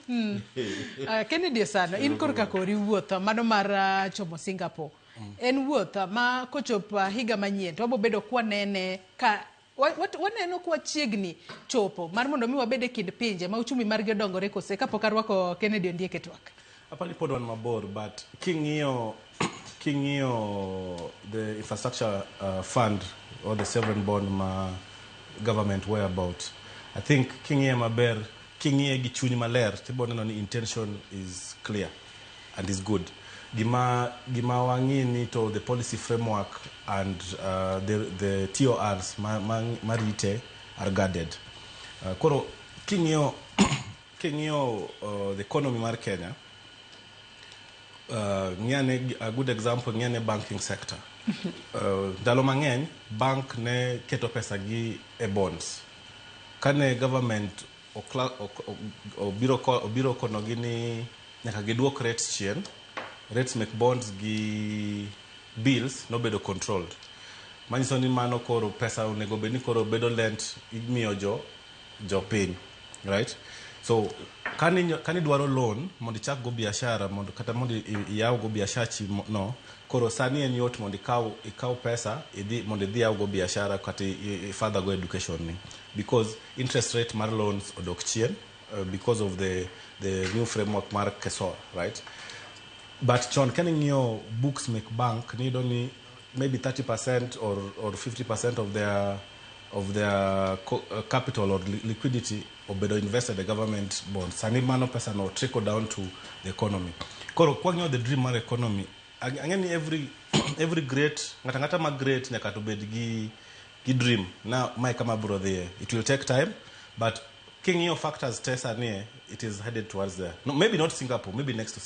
Kennedy Osano, in korka kori wuoth mano mar chomo Singapore. En wuoth ma kochopo higa manyien to wabo bedo kwanene ka waneno kwa chiegni chopo mar mondo mi wabede kind pinje ma uchumi margi odongore kose kapok arwako Kennedy Ondiek e twak. Apani pod wan mabor, but king'iyo the infrastructure fund or the sovereign bond ma government were about. I think king'iyo maber, king'iyo gi chuny maler, tibo neno ni intention is clear and is good. Gima wang'i ni to the policy framework and the TORs marite are guarded. Koro king'iyo the economy mar Kenya, a good example ng'ane banking sector. Ndalo mang'eny bank ne keto pesa gi e bonds. Kane government obiro kono gi ni nyaka giduok rates chien, rates make bonds gi bills no bedo controlled. Manyiso ni mano koro pesa onego bedni koro bedo lent imiyo jo piny, right? So kani dwaro loan mondo ichak go biashara mondo kata mondo iyaw go biashachi no, koro sani en yot mondo ikaw pesa mondo idhi yaw go biashara kata further go education ni, because interest rate mar loans odok chien because of the new framework mar KESO, right? But chon can ing'iyo books make bank need only maybe 30% or 50% of their capital or liquidity obedo invested the government bonds. Sani mano pesa no trickle down to the economy. Koro kwa the dream mar economy, angeni every great ngata ma great nyaka to bed gi dream na mai kama bro there. It will take time, but king'iyo factors test anie, it is headed towards there. No, maybe not Singapore, maybe next to Singapore.